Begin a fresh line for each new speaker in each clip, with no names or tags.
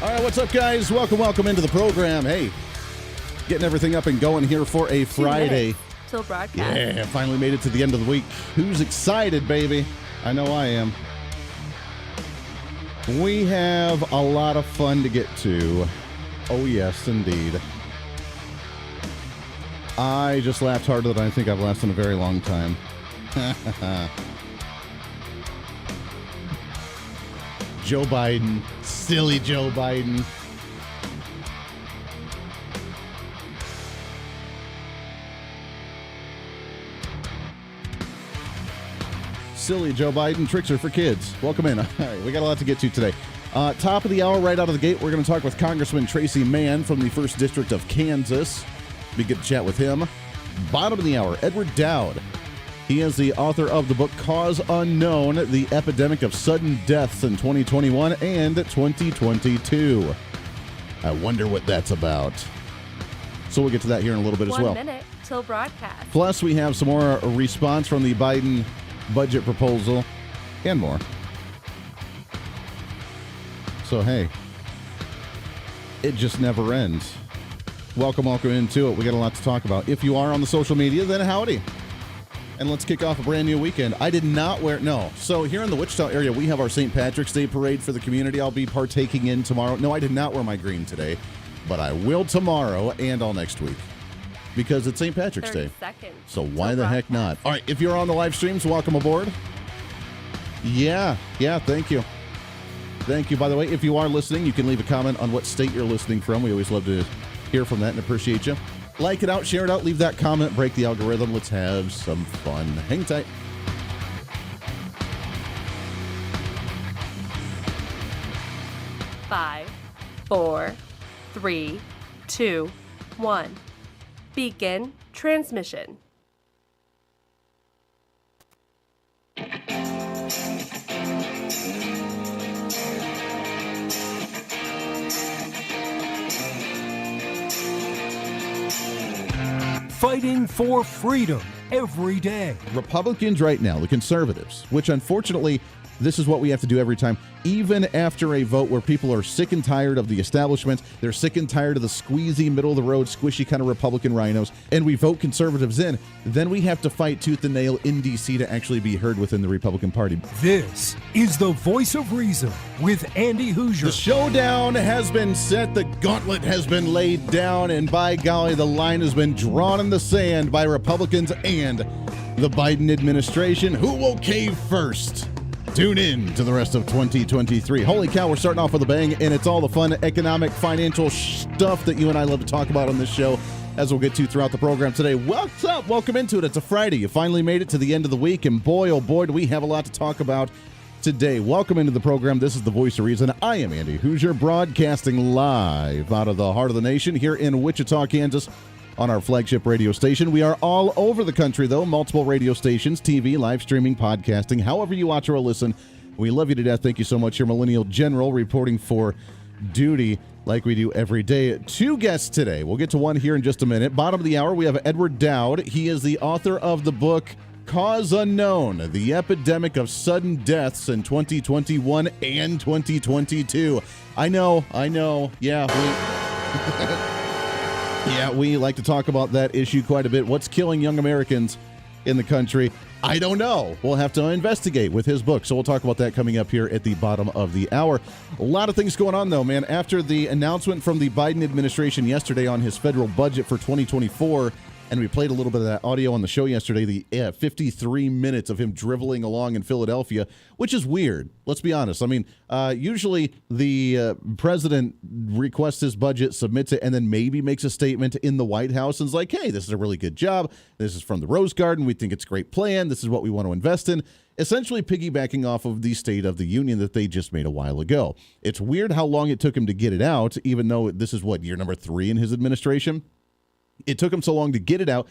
All right, what's up, guys? Welcome into the program. Hey, getting everything up and going here for a Friday.
Till broadcast.
Yeah, finally made it to the end of the week. Who's excited, baby? I know I am. We have a lot of fun to get to. Oh, yes, indeed. I just laughed harder than I think I've laughed in a very long time. Joe Biden. Silly Joe Biden. Silly Joe Biden. Tricks are for kids. Welcome in. All right, we got a lot to get to today. Top of the hour, right out of the gate, we're going to talk with Congressman Tracy Mann from the 1st District of Kansas. We get to chat with him. Bottom of the hour, Edward Dowd. He is the author of the book Cause Unknown, The Epidemic of Sudden Deaths in 2021 and 2022. I wonder what that's about. So we'll get to that here in a little bit as well.
1 minute till broadcast.
Plus, we have some more response from the Biden budget proposal and more. So, hey, it just never ends. Welcome into it. We got a lot to talk about. If you are on the social media, then howdy. And let's kick off a brand new weekend. I did not wear, no. So here in the Wichita area, we have our St. Patrick's Day parade for the community. I'll be partaking in tomorrow. No, I did not wear my green today, but I will tomorrow and all next week because it's St. Patrick's Day. So why the heck not? All right, if you're on the live streams, welcome aboard. Yeah, thank you. Thank you. By the way, if you are listening, you can leave a comment on what state you're listening from. We always love to hear from that and appreciate you. Like it out, share it out, leave that comment, break the algorithm. Let's have some fun. Hang tight.
Five, 4, 3, 2, 1. Begin transmission.
Fighting for freedom every day.
Republicans right now, the conservatives, which unfortunately, this is what we have to do every time, even after a vote where people are sick and tired of the establishment, they're sick and tired of the squeezy, middle-of-the-road, squishy kind of Republican rhinos, and we vote conservatives in, then we have to fight tooth and nail in D.C. to actually be heard within the Republican Party.
This is the Voice of Reason with Andy Hooser.
The showdown has been set, the gauntlet has been laid down, and by golly, the line has been drawn in the sand by Republicans and the Biden administration. Who will cave first? Tune in to the rest of 2023. Holy cow, we're starting off with a bang, and it's all the fun economic, financial stuff that you and I love to talk about on this show, as we'll get to throughout the program today. What's up? Welcome into it. It's a Friday. You finally made it to the end of the week, and boy, oh boy, do we have a lot to talk about today. Welcome into the program. This is the Voice of Reason. I am Andy Hooser, broadcasting live out of the heart of the nation here in Wichita, Kansas, on our flagship radio station. We are all over the country, though. Multiple radio stations, TV, live streaming, podcasting, however you watch or listen. We love you to death. Thank you so much. Your Millennial General reporting for duty like we do every day. 2 guests today. We'll get to one here in just a minute. Bottom of the hour, we have Edward Dowd. He is the author of the book Cause Unknown, The Epidemic of Sudden Deaths in 2021 and 2022. I know. Yeah, yeah, we like to talk about that issue quite a bit. What's killing young Americans in the country? I don't know. We'll have to investigate with his book. So we'll talk about that coming up here at the bottom of the hour. A lot of things going on, though, man. After the announcement from the Biden administration yesterday on his federal budget for 2024, and we played a little bit of that audio on the show yesterday, the 53 minutes of him driveling along in Philadelphia, which is weird. Let's be honest. I mean, usually the president requests his budget, submits it, and then maybe makes a statement in the White House and is like, hey, this is a really good job. This is from the Rose Garden. We think it's a great plan. This is what we want to invest in. Essentially piggybacking off of the State of the Union that they just made a while ago. It's weird how long it took him to get it out, even though this is, year number 3 in his administration? It took him so long to get it out,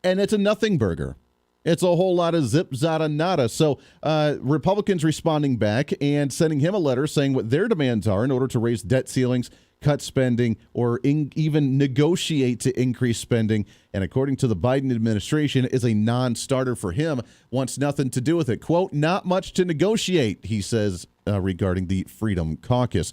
and it's a nothing burger. It's a whole lot of zip, zada, nada. So Republicans responding back and sending him a letter saying what their demands are in order to raise debt ceilings, cut spending, or even negotiate to increase spending. And according to the Biden administration, is a non-starter for him, wants nothing to do with it. Quote, not much to negotiate, he says regarding the Freedom Caucus.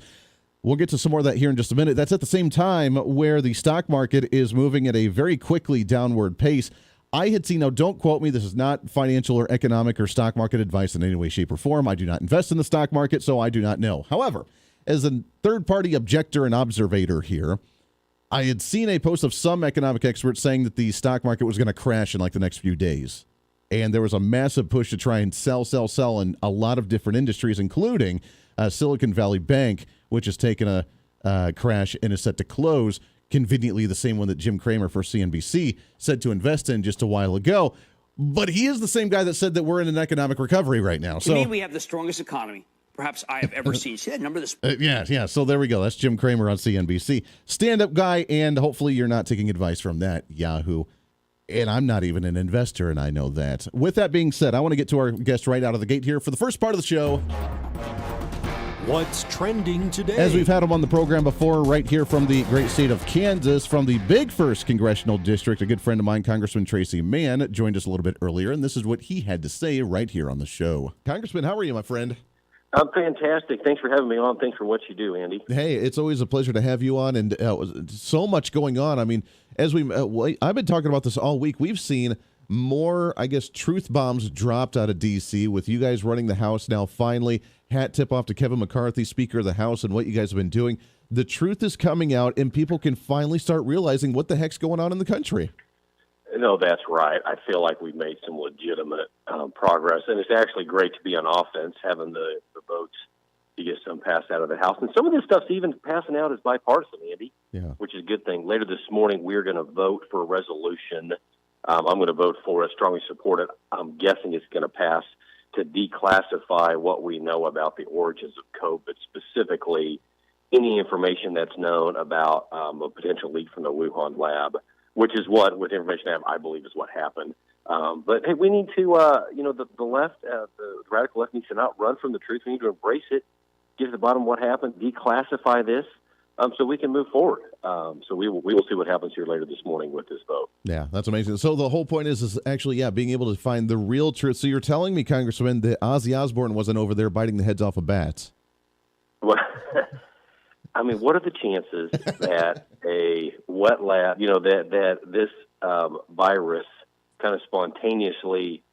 We'll get to some more of that here in just a minute. That's at the same time where the stock market is moving at a very quickly downward pace. I had seen, now don't quote me, this is not financial or economic or stock market advice in any way, shape, or form. I do not invest in the stock market, so I do not know. However, as a third-party objector and observator here, I had seen a post of some economic experts saying that the stock market was going to crash in like the next few days. And there was a massive push to try and sell in a lot of different industries, including Silicon Valley Bank, which has taken a crash and is set to close, conveniently the same one that Jim Cramer for CNBC said to invest in just a while ago. But he is the same guy that said that we're in an economic recovery right now.
To me, we have the strongest economy perhaps I have ever seen. See that number?
Yeah. So there we go. That's Jim Cramer on CNBC. Stand-up guy, and hopefully you're not taking advice from that Yahoo. And I'm not even an investor, and I know that. With that being said, I want to get to our guest right out of the gate here for the first part of the show.
What's trending today?
As we've had him on the program before, right here from the great state of Kansas, from the big 1st Congressional District, a good friend of mine, Congressman Tracy Mann, joined us a little bit earlier, and this is what he had to say right here on the show. Congressman, how are you, my friend?
I'm fantastic. Thanks for having me on. Thanks for what you do, Andy.
Hey, it's always a pleasure to have you on, and so much going on. I mean, as I've been talking about this all week. We've seen more, I guess, truth bombs dropped out of D.C. with you guys running the House now. Finally, hat tip off to Kevin McCarthy, Speaker of the House, and what you guys have been doing. The truth is coming out, and people can finally start realizing what the heck's going on in the country.
No, that's right. I feel like we've made some legitimate progress, and it's actually great to be on offense, having the votes to get some passed out of the House. And some of this stuff's even passing out as bipartisan, Andy, which is a good thing. Later this morning, we're going to vote for a resolution. I'm going to vote for it, strongly support it. I'm guessing it's going to pass to declassify what we know about the origins of COVID, specifically any information that's known about a potential leak from the Wuhan lab, which is what, with information I have, I believe is what happened. But hey, we need to, the left, the radical left needs to not run from the truth. We need to embrace it, get to the bottom of what happened, declassify this, so we can move forward. So we will see what happens here later this morning with this vote. Yeah,
that's amazing. So the whole point is actually, being able to find the real truth. So you're telling me, Congressman, that Ozzy Osbourne wasn't over there biting the heads off of bats?
Well, I mean, what are the chances that a wet lab, that this virus kind of spontaneously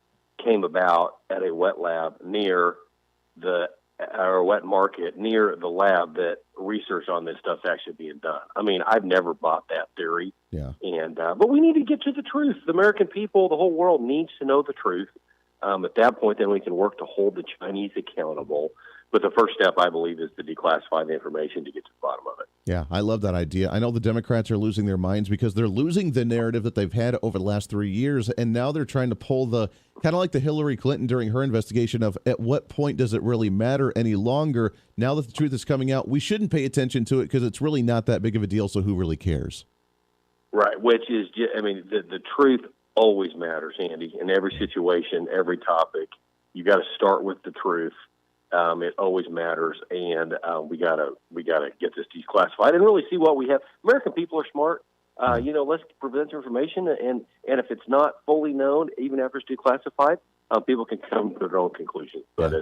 came about at a wet lab near or wet market near the lab that research on this stuff's actually being done? I mean, I've never bought that theory.
Yeah.
And but we need to get to the truth. The American people, the whole world needs to know the truth. At that point, then we can work to hold the Chinese accountable. But the first step, I believe, is to declassify the information to get to the bottom of it.
Yeah, I love that idea. I know the Democrats are losing their minds because they're losing the narrative that they've had over the last 3 years, and now they're trying to pull the, kind of like the Hillary Clinton during her investigation of at what point does it really matter any longer? Now that the truth is coming out, we shouldn't pay attention to it because it's really not that big of a deal, so who really cares?
Right, which is, the truth always matters, Andy, in every situation, every topic. You got to start with the truth. It always matters, and we gotta get this declassified and really see what we have. American people are smart. Let's prevent information, and if it's not fully known, even after it's declassified, people can come to their own conclusions. But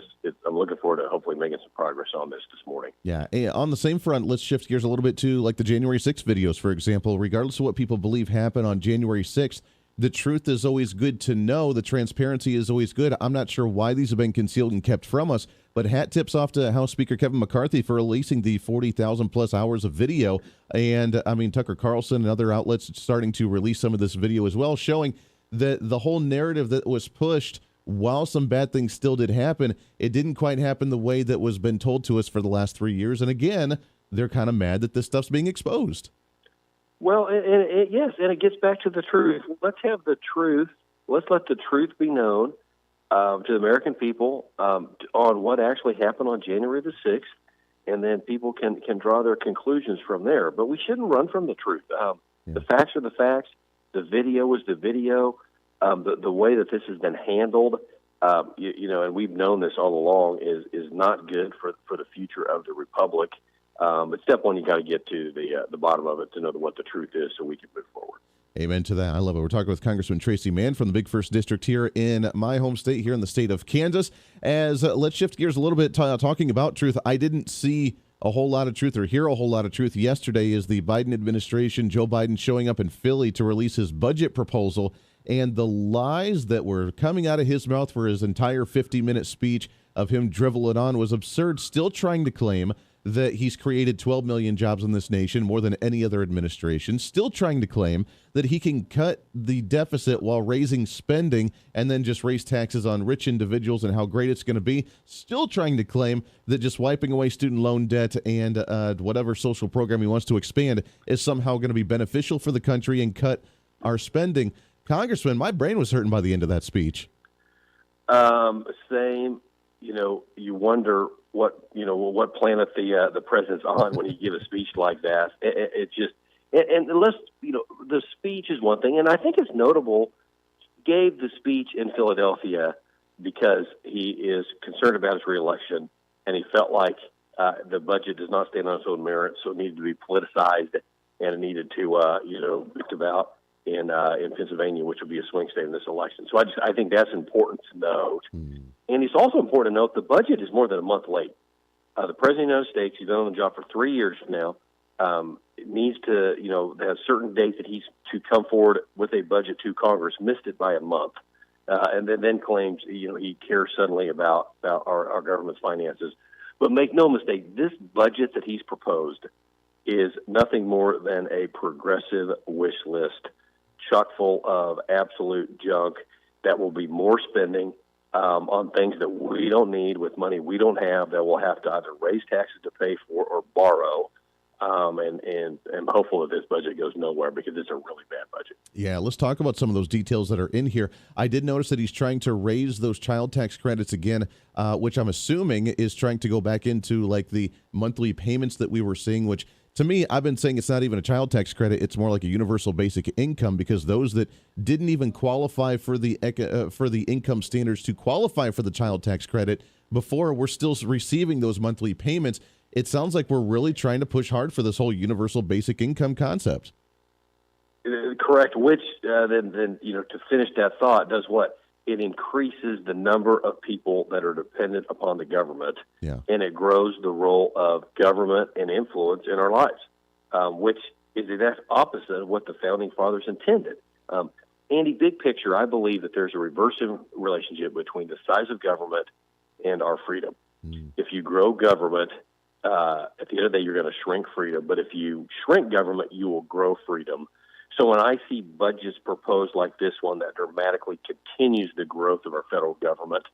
I'm looking forward to hopefully making some progress on this morning.
Yeah. On the same front, let's shift gears a little bit to like the January 6th videos, for example. Regardless of what people believe happened on January 6th, the truth is always good to know. The transparency is always good. I'm not sure why these have been concealed and kept from us, but hat tips off to House Speaker Kevin McCarthy for releasing the 40,000 plus hours of video. And I mean, Tucker Carlson and other outlets starting to release some of this video as well, showing that the whole narrative that was pushed, while some bad things still did happen, it didn't quite happen the way that was been told to us for the last 3 years. And again, they're kind of mad that this stuff's being exposed.
Well, yes, and it gets back to the truth. Let's have the truth. Let's let the truth be known to the American people on what actually happened on January the 6th, and then people can draw their conclusions from there. But we shouldn't run from the truth. The facts are the facts. The video is the video. The way that this has been handled, and we've known this all along, is not good for the future of the republic. But step one, you got to get to the bottom of it to know what the truth is so we can move forward.
Amen to that. I love it. We're talking with Congressman Tracy Mann from the big 1st District here in my home state, here in the state of Kansas. As let's shift gears a little bit, talking about truth. I didn't see a whole lot of truth or hear a whole lot of truth yesterday is the Biden administration, Joe Biden showing up in Philly to release his budget proposal, and the lies that were coming out of his mouth for his entire 50-minute speech of him driveling on was absurd, still trying to claim that he's created 12 million jobs in this nation, more than any other administration, still trying to claim that he can cut the deficit while raising spending and then just raise taxes on rich individuals and how great it's going to be, still trying to claim that just wiping away student loan debt and whatever social program he wants to expand is somehow going to be beneficial for the country and cut our spending. Congressman, my brain was hurting by the end of that speech.
Same. You wonder what planet the president's on when he gives a speech like that. It just unless the speech is one thing, and I think it's notable. He gave the speech in Philadelphia because he is concerned about his reelection, and he felt like the budget does not stand on its own merit, so it needed to be politicized, and it needed to talked about in Pennsylvania, which will be a swing state in this election. So I think that's important to note. And it's also important to note the budget is more than a month late. The President of the United States, he's been on the job for 3 years now, needs to, have certain dates that he's to come forward with a budget to Congress, missed it by a month, and then claims, he cares suddenly about our government's finances. But make no mistake, this budget that he's proposed is nothing more than a progressive wish list, chock full of absolute junk that will be more spending on things that we don't need with money we don't have, that we'll have to either raise taxes to pay for or borrow. And I'm hopeful that this budget goes nowhere because it's a really bad budget.
Yeah, let's talk about some of those details that are in here. I did notice that he's trying to raise those child tax credits again, which I'm assuming is trying to go back into like the monthly payments that we were seeing, which to me, I've been saying it's not even a child tax credit. It's more like a universal basic income, because those that didn't even qualify for the income standards to qualify for the child tax credit before were still receiving those monthly payments. It sounds like we're really trying to push hard for this whole universal basic income concept.
Correct, which then to finish that thought, does what? It increases the number of people that are dependent upon the government, and it grows the role of government and influence in our lives, which is the exact opposite of what the Founding Fathers intended. Andy, big picture, I believe that there's a reversing relationship between the size of government and our freedom. If you grow government, at the end of the day, you're going to shrink freedom. But if you shrink government, you will grow freedom. So when I see budgets proposed like this one that dramatically continues the growth of our federal government,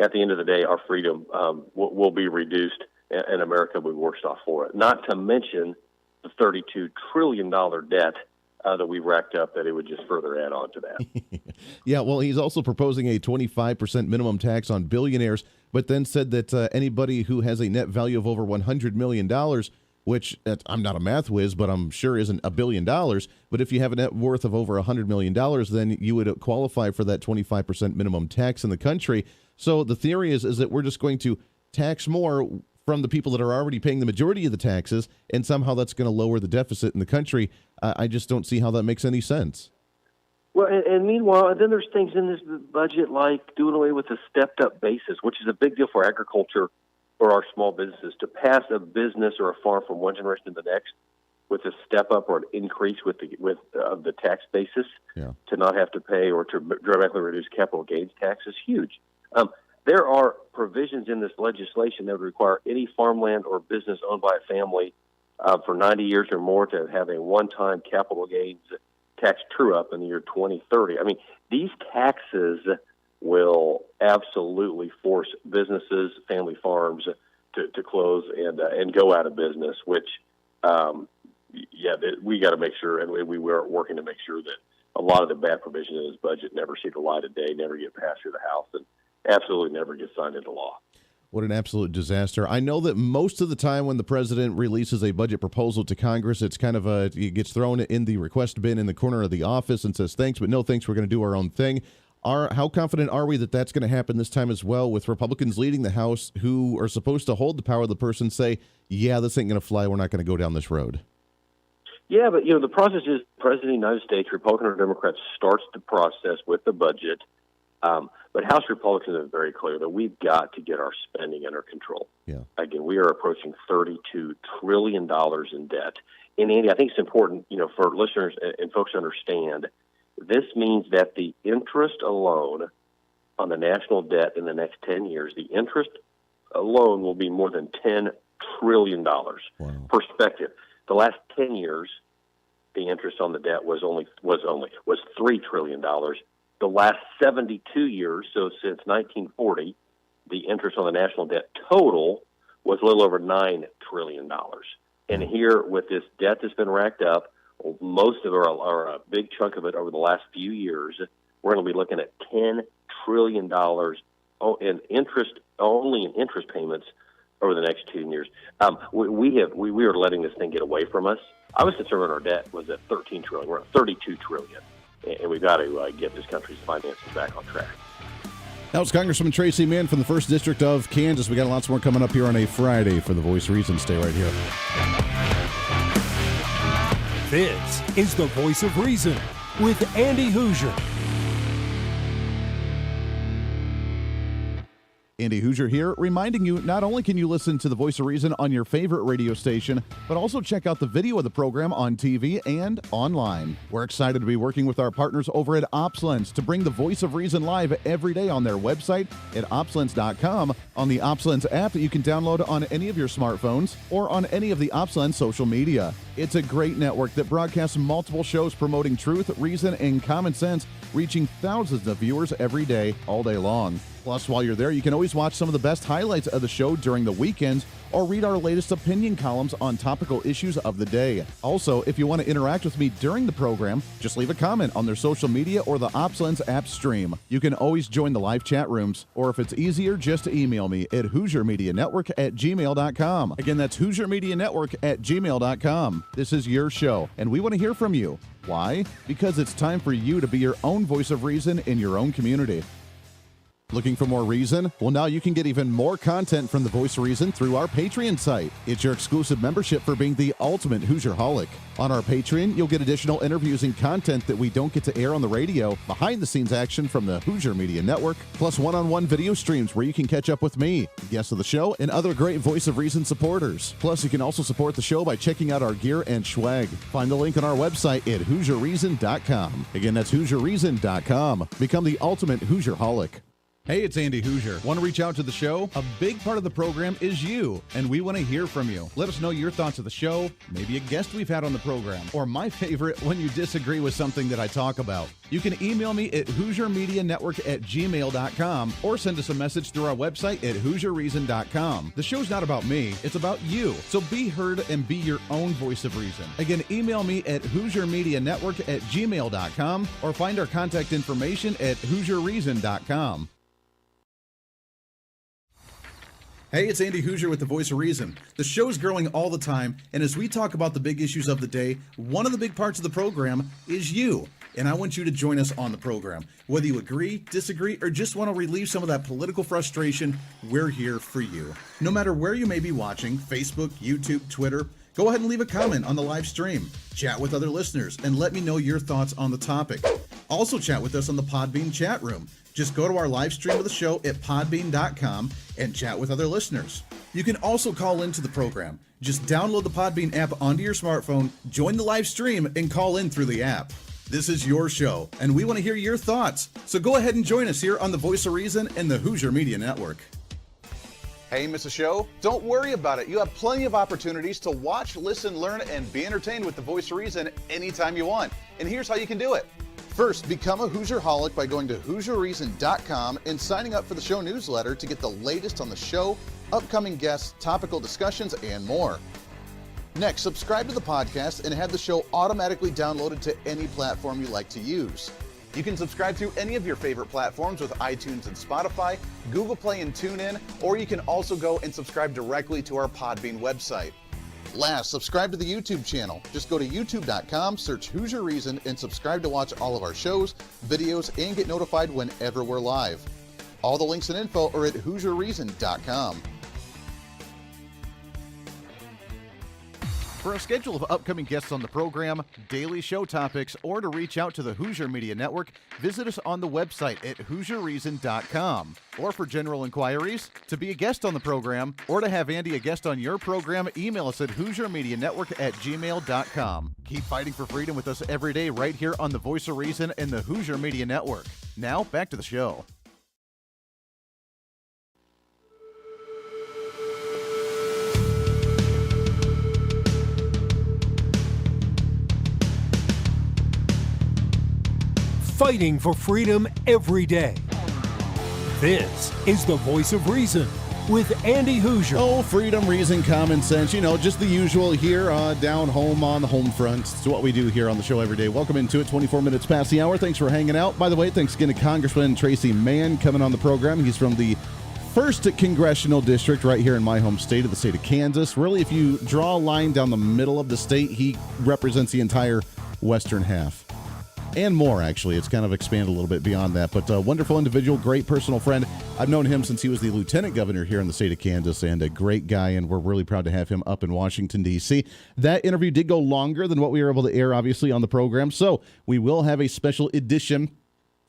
at the end of the day, our freedom will be reduced, and America will be worse off for it. Not to mention the $32 trillion debt that we've racked up, that it would just further add on to that.
Yeah, well, he's also proposing a 25% minimum tax on billionaires, but then said that anybody who has a net value of over $100 million, which I'm not a math whiz, but I'm sure isn't $1 billion. But if you have a net worth of over $100 million, then you would qualify for that 25% minimum tax in the country. So the theory is that we're just going to tax more from the people that are already paying the majority of the taxes, and somehow that's going to lower the deficit in the country. I just don't see how that makes any sense.
Well, and meanwhile, then there's things in this budget like doing away with the stepped-up basis, which is a big deal for agriculture or our small businesses. To pass a business or a farm from one generation to the next with a step-up or an increase with the tax basis, to not have to pay or to dramatically reduce capital gains tax is huge. There are provisions in this legislation that would require any farmland or business owned by a family for 90 years or more to have a one-time capital gains tax true-up in the year 2030. I mean, these taxes will absolutely force businesses, family farms to close and go out of business, which, we got to make sure, and we were working to make sure that a lot of the bad provisions in this budget never see the light of day, never get passed through the House, and absolutely never get signed into law.
What an absolute disaster. I know that most of the time when the president releases a budget proposal to Congress, it's kind of it gets thrown in the request bin in the corner of the office and says, thanks, but no thanks, we're going to do our own thing. How confident are we that that's going to happen this time as well, with Republicans leading the House who are supposed to hold the power of the purse and say, yeah, this ain't going to fly, we're not going to go down this road?
Yeah, but, the process is the President of the United States, Republican or Democrat, starts the process with the budget. But House Republicans are very clear that we've got to get our spending under control.
Yeah.
Again, we are approaching $32 trillion in debt. And Andy, I think it's important, for listeners and folks to understand, this means that the interest alone on the national debt in the next 10 years, the interest alone will be more than $10 trillion.
Wow.
Perspective. The last 10 years, the interest on the debt was $3 trillion. The last 72 years, so since 1940, the interest on the national debt total was a little over $9 trillion. And here, with this debt that's been racked up, most of it, or a big chunk of it over the last few years, we're going to be looking at $10 trillion in interest, only in interest payments over the next 2 years. We are letting this thing get away from us. I was concerned when our debt was at $13 trillion. We're at $32 trillion. And we've got to get this country's finances back on track.
That was Congressman Tracy Mann from the 1st District of Kansas. We got lots more coming up here on a Friday for the Voice of Reason. Stay right here.
This is the Voice of Reason with Andy Hooser.
Andy Hooser here, reminding you not only can you listen to the Voice of Reason on your favorite radio station, but also check out the video of the program on TV and online. We're excited to be working with our partners over at OpsLens to bring the Voice of Reason live every day on their website at opslens.com, on the OpsLens app that you can download on any of your smartphones, or on any of the OpsLens social media. It's a great network that broadcasts multiple shows promoting truth, reason, and common sense, reaching thousands of viewers every day, all day long. Plus, while you're there, you can always watch some of the best highlights of the show during the weekends or read our latest opinion columns on topical issues of the day. Also, if you want to interact with me during the program, just leave a comment on their social media or the OpsLens app stream. You can always join the live chat rooms, or if it's easier, just email me at HooserMediaNetwork@gmail.com. Again, that's HooserMediaNetwork@gmail.com. This is your show, and we want to hear from you. Why? Because it's time for you to be your own voice of reason in your own community. Looking for more reason? Well, now you can get even more content from the Voice of Reason through our Patreon site. It's your exclusive membership for being the ultimate Hoosier-holic. On our Patreon, you'll get additional interviews and content that we don't get to air on the radio, behind-the-scenes action from the Hooser Media Network, plus one-on-one video streams where you can catch up with me, guests of the show, and other great Voice of Reason supporters. Plus, you can also support the show by checking out our gear and swag. Find the link on our website at HooserReason.com. Again, that's HooserReason.com. Become the ultimate Hoosier-holic. Hey, it's Andy Hooser. Want to reach out to the show? A big part of the program is you, and we want to hear from you. Let us know your thoughts of the show, maybe a guest we've had on the program, or my favorite, when you disagree with something that I talk about. You can email me at HooserMediaNetwork@gmail.com or send us a message through our website at HooserReason.com. The show's not about me, it's about you. So be heard and be your own voice of reason. Again, email me at HooserMediaNetwork@gmail.com or find our contact information at HooserReason.com. Hey, it's Andy Hooser with the Voice of Reason. The show's growing all the time, and as we talk about the big issues of the day, one of the big parts of the program is you. And I want you to join us on the program. Whether you agree, disagree, or just want to relieve some of that political frustration, we're here for you. No matter where you may be watching, Facebook, YouTube, Twitter, go ahead and leave a comment on the live stream. Chat with other listeners and let me know your thoughts on the topic. Also chat with us on the Podbean chat room. Just go to our live stream of the show at podbean.com and chat with other listeners. You can also call into the program. Just download the Podbean app onto your smartphone, join the live stream, and call in through the app. This is your show, and we want to hear your thoughts. So go ahead and join us here on the Voice of Reason and the Hooser Media Network.
Hey, miss a show? Don't worry about it. You have plenty of opportunities to watch, listen, learn, and be entertained with the Voice of Reason anytime you want. And here's how you can do it. First, become a Hoosier-holic by going to HooserReason.com and signing up for the show newsletter to get the latest on the show, upcoming guests, topical discussions, and more. Next, subscribe to the podcast and have the show automatically downloaded to any platform you like to use. You can subscribe through any of your favorite platforms with iTunes and Spotify, Google Play and TuneIn, or you can also go and subscribe directly to our Podbean website. Last, subscribe to the YouTube channel. Just go to youtube.com, search Hoosier Reason, and subscribe to watch all of our shows, videos, and get notified whenever we're live. All the links and info are at HooserReason.com.
For a schedule of upcoming guests on the program, daily show topics, or to reach out to the Hooser Media Network, visit us on the website at HooserReason.com. Or for general inquiries, to be a guest on the program, or to have Andy a guest on your program, email us at HooserMediaNetwork@gmail.com. Keep fighting for freedom with us every day right here on the Voice of Reason and the Hooser Media Network. Now, back to the show.
Fighting for freedom every day. This is the Voice of Reason with Andy Hooser.
Oh, freedom, reason, common sense. You know, just the usual here down home on the home front. It's what we do here on the show every day. Welcome into it, 24 minutes past the hour. Thanks for hanging out. By the way, thanks again to Congressman Tracy Mann coming on the program. He's from the 1st Congressional District right here in my home state of the state of Kansas. Really, if you draw a line down the middle of the state, he represents the entire western half. And more, actually. It's kind of expanded a little bit beyond that. But a wonderful individual, great personal friend. I've known him since he was the lieutenant governor here in the state of Kansas, and a great guy, and we're really proud to have him up in Washington, D.C. That interview did go longer than what we were able to air, obviously, on the program. So we will have a special edition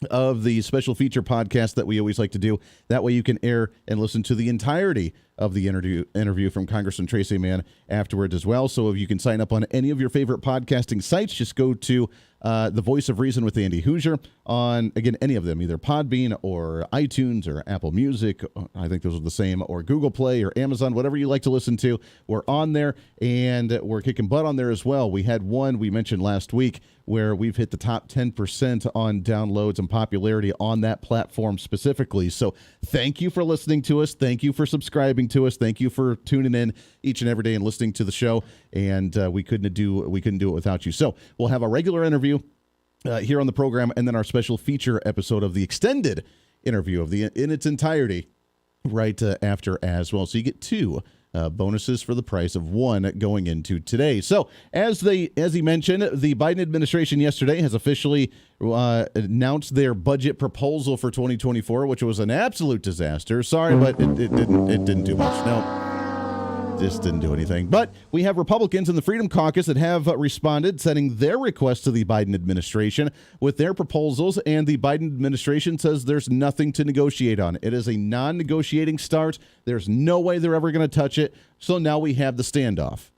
of the special feature podcast that we always like to do. That way you can air and listen to the entirety of the interview from Congressman Tracy Mann afterwards as well. So if you can sign up on any of your favorite podcasting sites, just go to the Voice of Reason with Andy Hooser on, again, any of them, either Podbean or iTunes or Apple Music. I think those are the same, or Google Play or Amazon, whatever you like to listen to. We're on there, and we're kicking butt on there as well. We had one we mentioned last week where we've hit the top 10% on downloads and popularity on that platform specifically. So thank you for listening to us. Thank you for subscribing to us. Thank you for tuning in each and every day and listening to the show. And we couldn't do it without you. So we'll have a regular interview here on the program, and then our special feature episode of the extended interview in its entirety right after as well. So you get two bonuses for the price of one going into today. So as he mentioned, the Biden administration yesterday has officially announced their budget proposal for 2024, which was an absolute disaster. Sorry, but it didn't do much. No. Just didn't do anything. But we have Republicans in the Freedom Caucus that have responded, sending their request to the Biden administration with their proposals, and the Biden administration says there's nothing to negotiate on. It is a non-negotiating start. There's no way they're ever going to touch it. So now we have the standoff.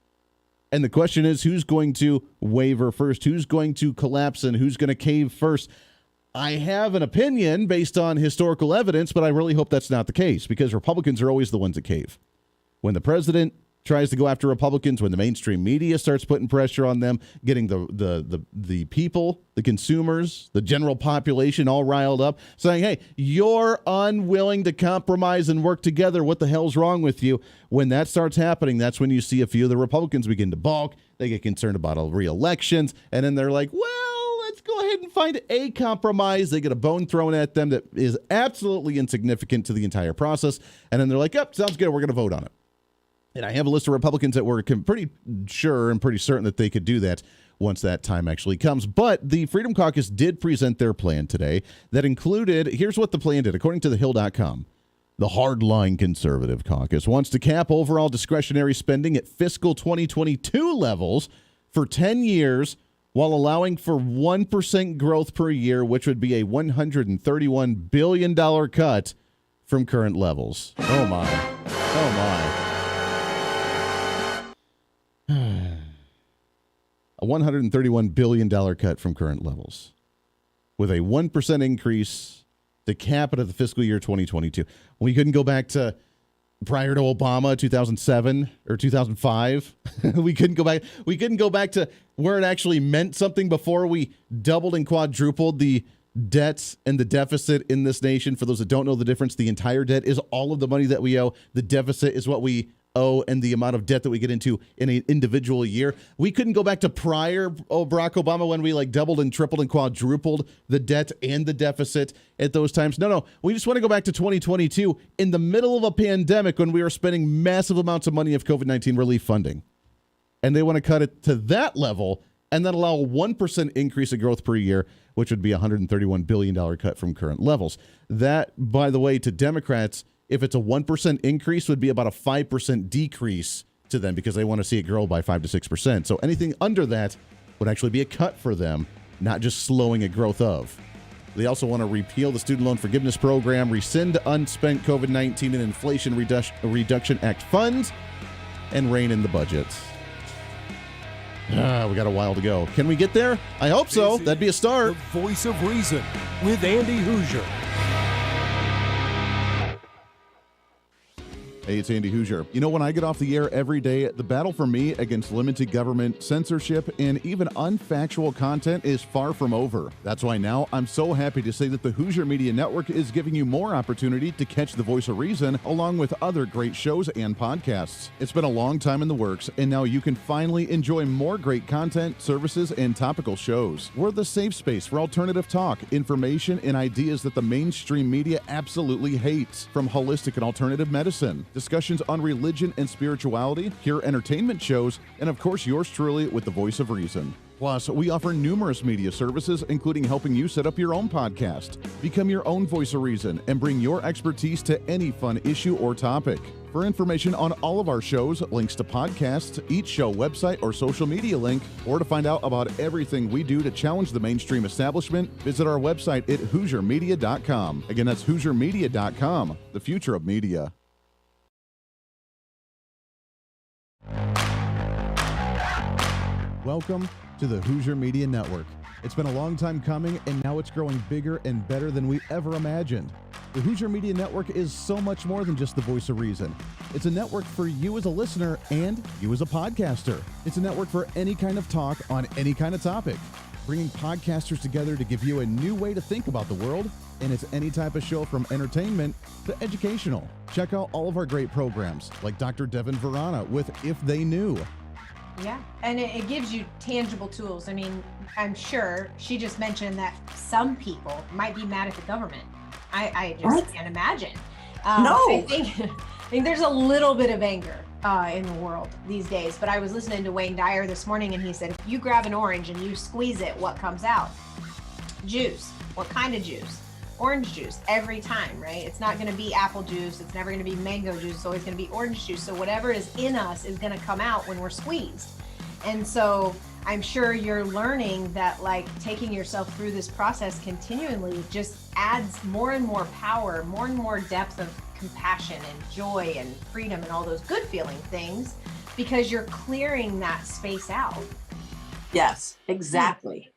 And the question is, who's going to waver first? Who's going to collapse and who's going to cave first? I have an opinion based on historical evidence, but I really hope that's not the case, because Republicans are always the ones that cave. When the president tries to go after Republicans, when the mainstream media starts putting pressure on them, getting the people, the consumers, the general population all riled up, saying, hey, you're unwilling to compromise and work together. What the hell's wrong with you? When that starts happening, that's when you see a few of the Republicans begin to balk. They get concerned about re-elections, and then they're like, well, let's go ahead and find a compromise. They get a bone thrown at them that is absolutely insignificant to the entire process, and then they're like, yep, sounds good, we're going to vote on it. And I have a list of Republicans that were pretty sure and pretty certain that they could do that once that time actually comes. But the Freedom Caucus did present their plan today that included, here's what the plan did, according to thehill.com. The hardline conservative caucus wants to cap overall discretionary spending at fiscal 2022 levels for 10 years while allowing for 1% growth per year, which would be a $131 billion cut from current levels. Oh, my. Oh, my. A $131 billion cut from current levels with a 1% increase to cap it at the fiscal year 2022. We couldn't go back to prior to Obama, 2007 or 2005. We couldn't go back. We couldn't go back to where it actually meant something before we doubled and quadrupled the debts and the deficit in this nation. For those that don't know the difference, the entire debt is all of the money that we owe. The deficit is what we owe and the amount of debt that we get into in an individual year. We couldn't go back to prior Barack Obama when we doubled and tripled and quadrupled the debt and the deficit at those times. No. We just want to go back to 2022 in the middle of a pandemic when we were spending massive amounts of money of COVID-19 relief funding. And they want to cut it to that level and then allow a 1% increase in growth per year, which would be a $131 billion cut from current levels. That, by the way, to Democrats, if it's a 1% increase, would be about a 5% decrease to them because they want to see it grow by 5 to 6%. So anything under that would actually be a cut for them, not just slowing a growth of. They also want to repeal the Student Loan Forgiveness Program, rescind unspent COVID-19 and Inflation Reduction Act funds, and rein in the budget. We got a while to go. Can we get there? I hope so. That'd be a start.
The Voice of Reason with Andy Hooser.
Hey, it's Andy Hooser. You know, when I get off the air every day, the battle for me against limited government, censorship, and even unfactual content is far from over. That's why now I'm so happy to say that the Hooser Media Network is giving you more opportunity to catch the voice of reason, along with other great shows and podcasts. It's been a long time in the works, and now you can finally enjoy more great content, services, and topical shows. We're the safe space for alternative talk, information, and ideas that the mainstream media absolutely hates, from holistic and alternative medicine, discussions on religion and spirituality, pure entertainment shows, and of course yours truly with the voice of reason. Plus, we offer numerous media services, including helping you set up your own podcast, become your own voice of reason, and bring your expertise to any fun issue or topic. For information on all of our shows, links to podcasts, each show website or social media link, or to find out about everything we do to challenge the mainstream establishment, visit our website at HooserMedia.com. Again, that's HooserMedia.com, the future of media. Welcome to the Hooser Media Network. It's been a long time coming, and now it's growing bigger and better than we ever imagined. The Hooser Media Network is so much more than just the voice of reason. It's a network for you as a listener and you as a podcaster. It's a network for any kind of talk on any kind of topic, bringing podcasters together to give you a new way to think about the world, and it's any type of show from entertainment to educational. Check out all of our great programs, like Dr. Devin Verana with If They Knew.
Yeah, and it gives you tangible tools. I mean, I'm sure she just mentioned that some people might be mad at the government. I just can't imagine.
No.
I think there's a little bit of anger in the world these days, but I was listening to Wayne Dyer this morning, and he said, if you grab an orange and you squeeze it, what comes out? Juice. What kind of juice? Orange juice every time, right? It's not going to be apple juice. It's never going to be mango juice. It's always going to be orange juice. So whatever is in us is going to come out when we're squeezed. And so I'm sure you're learning that, like, taking yourself through this process continually just adds more and more power, more and more depth of compassion and joy and freedom and all those good feeling things, because you're clearing that space out.
Yes, exactly.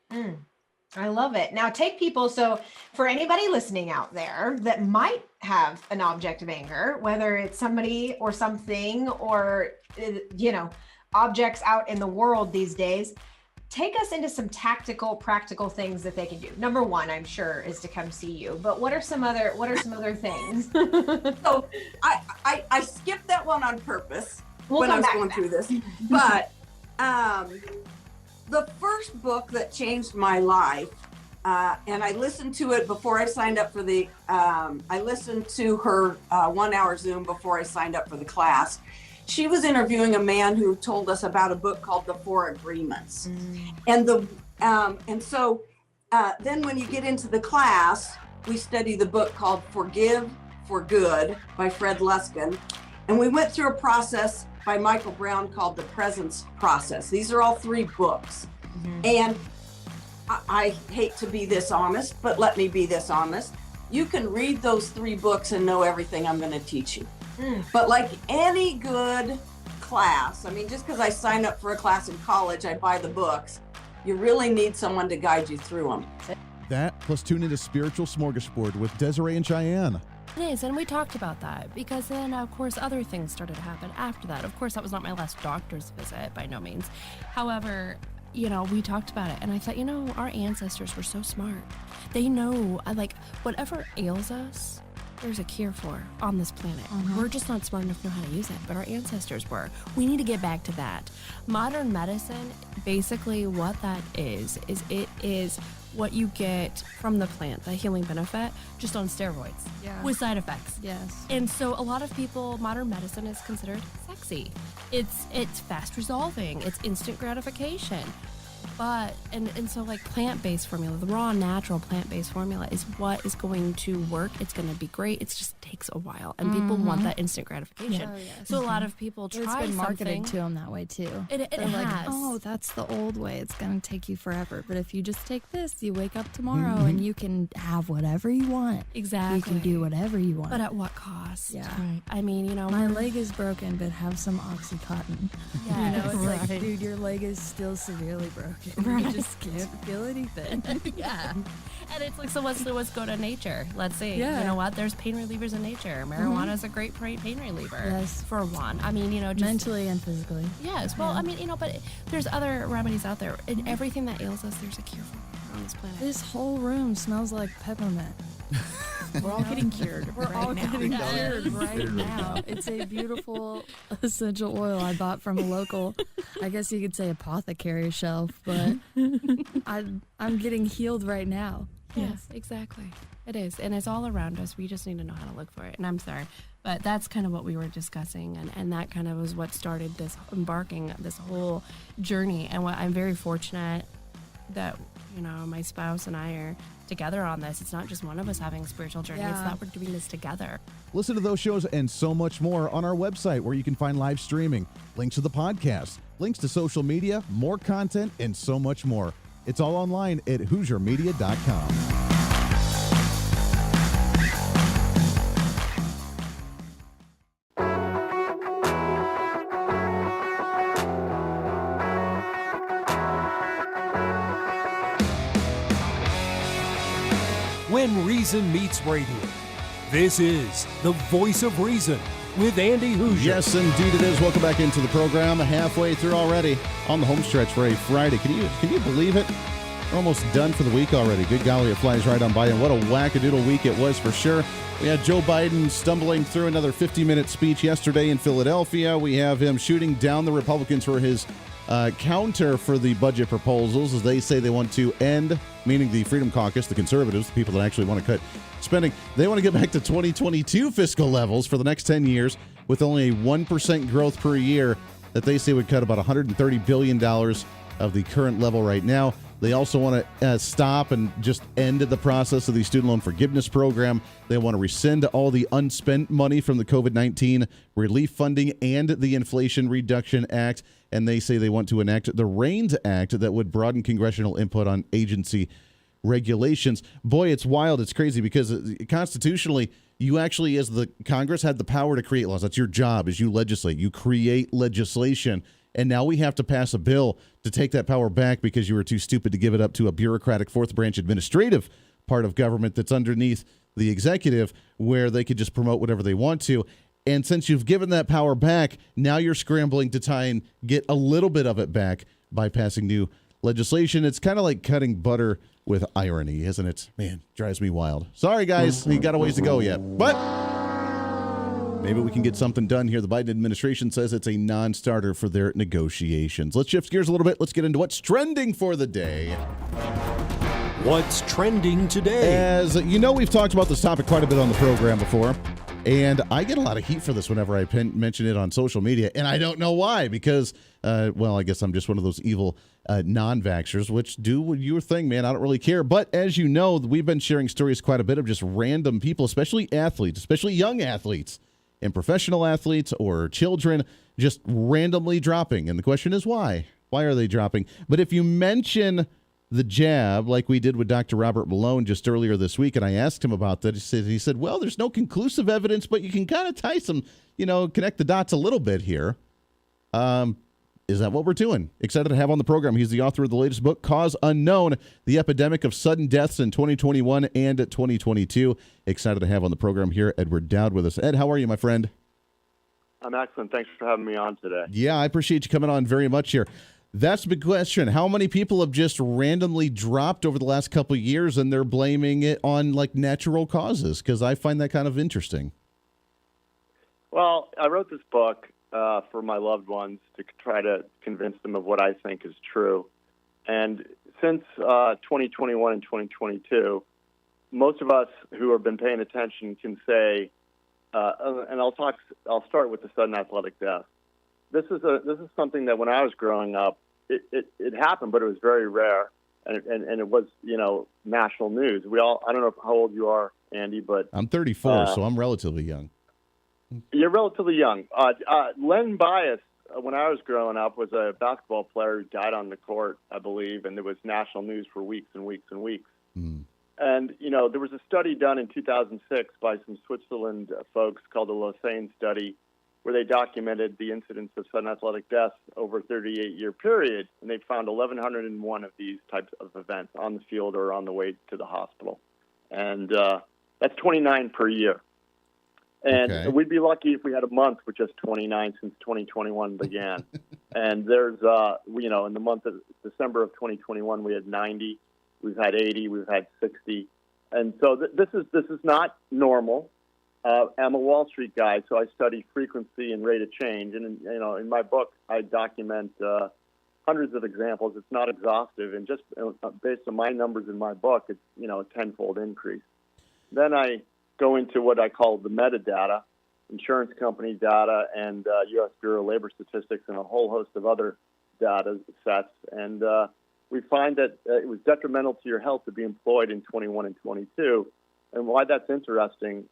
I love it. Now take people, so for anybody listening out there that might have an object of anger, whether it's somebody or something or, you know, objects out in the world these days, take us into some tactical, practical things that they can do. Number one, I'm sure, is to come see you, but what are some other things?
So I skipped that one on purpose when I was going through this, but the first book that changed my life, and I listened to it before I signed up for the, I listened to her 1 hour Zoom before I signed up for the class. She was interviewing a man who told us about a book called The Four Agreements. And so then when you get into the class, we study the book called Forgive for Good by Fred Luskin. And we went through a process by Michael Brown called The Presence Process. These are all 3 books. And I hate to be this honest, but let me be this honest. You can read those 3 books and know everything I'm going to teach you. But like any good class, I mean, just because I signed up for a class in college, I buy the books. You really need someone to guide you through them.
That, plus tune into Spiritual Smorgasbord with Desiree and Cheyenne.
It is, and we talked about that because then, of course, other things started to happen after that. Of course, that was not my last doctor's visit by no means. However, you know, we talked about it, and I thought, you know, our ancestors were so smart. They know, like, whatever ails us, there's a cure for on this planet. We're just not smart enough to know how to use it, but our ancestors were. We need to get back to that. Modern medicine, basically what that is it is what you get from the plant, the healing benefit, just on steroids with side effects.
Yes.
And so a lot of people, modern medicine is considered sexy. It's fast resolving. It's instant gratification. But, and so like plant-based formula, the raw, natural plant-based formula is what is going to work. It's going to be great. It just takes a while. And people want that instant gratification.
Oh, yes.
So a lot of people try
It's been marketed
something.
to them that way too.
It
They're like,
has.
oh, that's the old way. It's going to take you forever. But if you just take this, you wake up tomorrow and you can have whatever you want.
Exactly.
You can do whatever you want.
But at what cost?
Yeah.
Right. I mean, you know,
My leg is broken, but have some Oxycontin.
Yes.
You know, it's like,
Right.
dude, your leg is still severely broken. Right. You just can't feel anything.
yeah. And it's like, so let's go to nature. Let's see.
Yeah.
You know what? There's pain relievers in nature. Marijuana is a great pain reliever.
Yes.
For one. I mean, you know, just
Mentally and physically.
Yes. Well, I mean, you know, but there's other remedies out there. In everything that ails us, there's a cure for on this planet.
This whole room smells like peppermint.
We're all getting cured.
We're all
now.
getting cured right now. It's a beautiful essential oil I bought from a local, I guess you could say apothecary shelf, but I'm getting healed right now.
Yes, exactly. It is. And it's all around us. We just need to know how to look for it. And I'm sorry, but that's kind of what we were discussing. And that kind of was what started this this whole journey. And what I'm very fortunate that, you know, my spouse and I are together on this. It's not just one of us having a spiritual journey. It's that we're doing this together.
Listen to those shows and so much more on our website, where you can find live streaming, links to the podcast, links to social media, more content, and so much more. It's all online at HooserMedia.com.
When Reason Meets Radio. This is the Voice of Reason with Andy Hooser.
Yes, indeed it is. Welcome back into the program. Halfway through already on the home stretch for a Friday. Can you believe it? We're almost done for the week already. Good golly, it flies right on by. And what a wackadoodle week it was for sure. We had Joe Biden stumbling through another 50-minute speech yesterday in Philadelphia. We have him shooting down the Republicans for his counter for the budget proposals, as they say they want to end, meaning the Freedom Caucus, the conservatives, the people that actually want to cut spending. They want to get back to 2022 fiscal levels for the next 10 years with only a 1% growth per year that they say would cut about $130 billion of the current level right now. They also want to stop and just end the process of the student loan forgiveness program. They want to rescind all the unspent money from the COVID-19 relief funding and the Inflation Reduction Act. And they say they want to enact the REINS Act that would broaden congressional input on agency regulations. Boy, it's wild. It's crazy because constitutionally, you actually, as the Congress, had the power to create laws. That's your job, is you legislate. You create legislation. And now we have to pass a bill to take that power back because you were too stupid to give it up to a bureaucratic fourth branch administrative part of government that's underneath the executive, where they could just promote whatever they want to. And since you've given that power back, now you're scrambling to try and get a little bit of it back by passing new legislation. It's kind of like cutting butter with irony, isn't it? Man, drives me wild. Sorry, guys, you got a ways to go yet. But maybe we can get something done here. The Biden administration says it's a non-starter for their negotiations. Let's shift gears a little bit. Let's get into what's trending for the day.
What's trending today?
As you know, we've talked about this topic quite a bit on the program before. And I get a lot of heat for this whenever I mention it on social media, and I don't know why, because, well, I guess I'm just one of those evil non-vaxxers, which do your thing, man. I don't really care. But as you know, we've been sharing stories quite a bit of just random people, especially athletes, especially young athletes and professional athletes or children, just randomly dropping. And the question is why? Why are they dropping? But if you mention the jab, like we did with Dr. Robert Malone just earlier this week, and I asked him about that. He said, well, there's no conclusive evidence, but you can kind of tie some, connect the dots a little bit here. Is that what we're doing? Excited to have on the program. He's the author of the latest book, Cause Unknown, The Epidemic of Sudden Deaths in 2021 and 2022. Excited to have on the program here Edward Dowd with us. Ed, how are you, my friend?
I'm excellent. Thanks for having me on today.
Yeah, I appreciate you coming on very much here. That's the big question. How many people have just randomly dropped over the last couple of years and they're blaming it on like natural causes? Because I find that kind of interesting.
Well, I wrote this book for my loved ones to try to convince them of what I think is true. And since 2021 and 2022, most of us who have been paying attention can say, and I'll start with the sudden athletic death. This is something that when I was growing up, it happened, but it was very rare, and it was national news. I don't know how old you are, Andy, but
I'm 34, so I'm relatively young.
You're relatively young. Len Bias, when I was growing up, was a basketball player who died on the court, I believe, and it was national news for weeks and weeks and weeks.
Mm.
And, there was a study done in 2006 by some Switzerland folks called the Lausanne study, where they documented the incidence of sudden athletic deaths over a 38-year period, and they found 1,101 of these types of events on the field or on the way to the hospital. And that's 29 per year. And we'd be lucky if we had a month with just 29 since 2021 began. And there's, in the month of December of 2021, we had 90. We've had 80. We've had 60. And so this is not normal. I'm a Wall Street guy, so I study frequency and rate of change. And in my book, I document hundreds of examples. It's not exhaustive, and just based on my numbers in my book, it's a tenfold increase. Then I go into what I call the metadata, insurance company data, and U.S. Bureau of Labor Statistics, and a whole host of other data sets. And we find that it was detrimental to your health to be employed in 21 and 22. And why that's interesting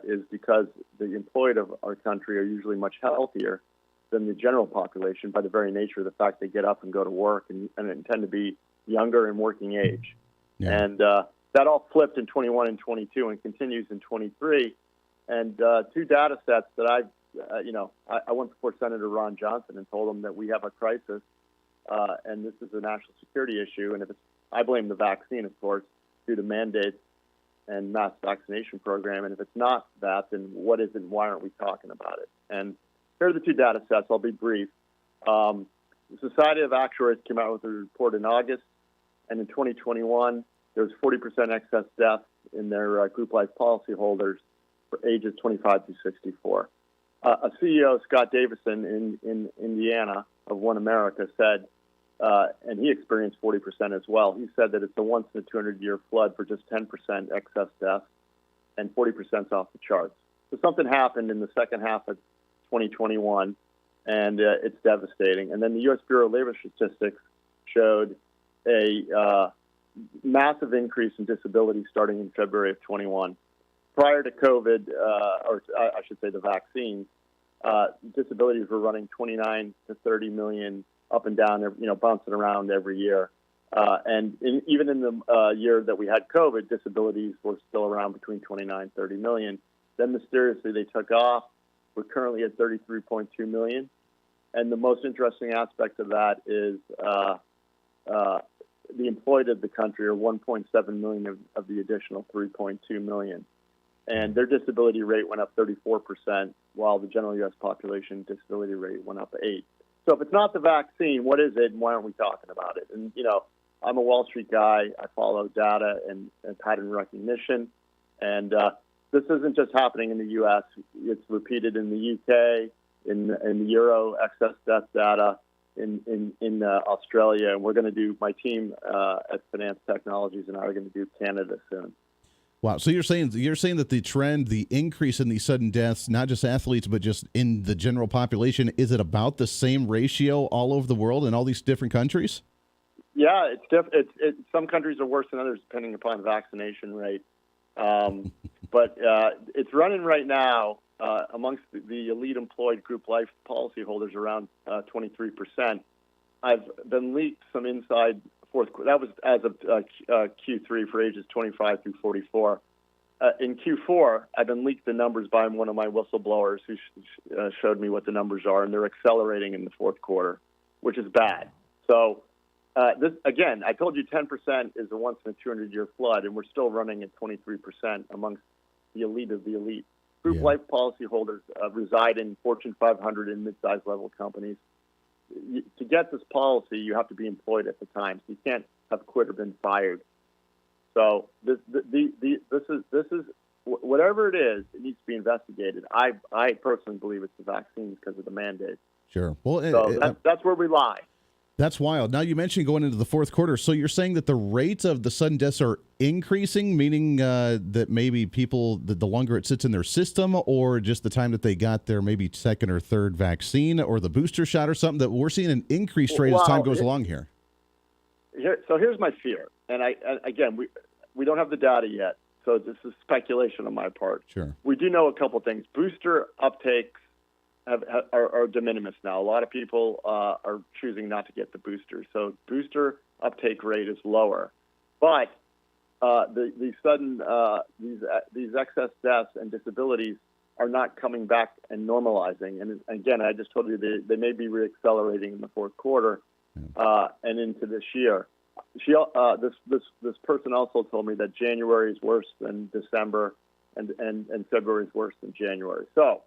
is because the employed of our country are usually much healthier than the general population by the very nature of the fact they get up and go to work and tend to be younger and working age.
Yeah.
And that all flipped in 21 and 22 and continues in 23. And two data sets that I went before Senator Ron Johnson and told him that we have a crisis, and this is a national security issue. And I blame the vaccine, of course, due to mandates and mass vaccination program. And if it's not that, then what is it and why aren't we talking about it? And here are the two data sets. I'll be brief. The Society of Actuaries came out with a report in August, and in 2021, there was 40% excess deaths in their group life policyholders for ages 25 to 64. A CEO, Scott Davison in Indiana of One America, said, and he experienced 40% as well. He said that it's a once in a 200-year flood for just 10% excess deaths, and 40% is off the charts. So something happened in the second half of 2021, and it's devastating. And then the U.S. Bureau of Labor Statistics showed a massive increase in disability starting in February of 21. Prior to COVID, or I should say the vaccines, disabilities were running 29 to 30 million up and down, bouncing around every year. And even in the year that we had COVID, disabilities were still around between 29 and 30 million. Then mysteriously they took off. We're currently at 33.2 million. And the most interesting aspect of that is the employed of the country are 1.7 million of the additional 3.2 million. And their disability rate went up 34%, while the general U.S. population disability rate went up 8%. So if it's not the vaccine, what is it, and why aren't we talking about it? And, I'm a Wall Street guy. I follow data and pattern recognition. And this isn't just happening in the U.S. It's repeated in the U.K., in the Euro excess death data, in Australia, and we're going to do, my team at Finance Technologies and I are going to do Canada soon.
Wow. So you're saying that the trend, the increase in these sudden deaths, not just athletes, but just in the general population, is it about the same ratio all over the world in all these different countries?
Yeah, it's some countries are worse than others depending upon vaccination rate. But it's running right now amongst the elite employed group life policyholders around 23%. I've been leaked some inside fourth quarter. That was as of Q3 for ages 25 through 44. In Q4, I've been leaked the numbers by one of my whistleblowers who showed me what the numbers are, and they're accelerating in the fourth quarter, which is bad. So this again, I told you 10% is a once in a 200-year flood, and we're still running at 23% amongst the elite of the elite. Group life policyholders reside in Fortune 500 and mid-sized level companies. To get this policy, you have to be employed at the time. So you can't have quit or been fired. So this is whatever it is, it needs to be investigated. I personally believe it's the vaccines because of the mandate.
Sure. Well,
so that's where we lie.
That's wild. Now you mentioned going into the fourth quarter, so you're saying that the rates of the sudden deaths are increasing, meaning that maybe people, the longer it sits in their system, or just the time that they got their maybe second or third vaccine or the booster shot or something, that we're seeing an increased rate as time goes along here.
So here's my fear, and again, we don't have the data yet, so this is speculation on my part.
Sure.
We do know a couple things. Booster uptakes are de minimis now. A lot of people are choosing not to get the booster, so booster uptake rate is lower. But the sudden these excess deaths and disabilities are not coming back and normalizing. And again, I just told you they may be reaccelerating in the fourth quarter and into this year. This person also told me that January is worse than December, and February is worse than January. So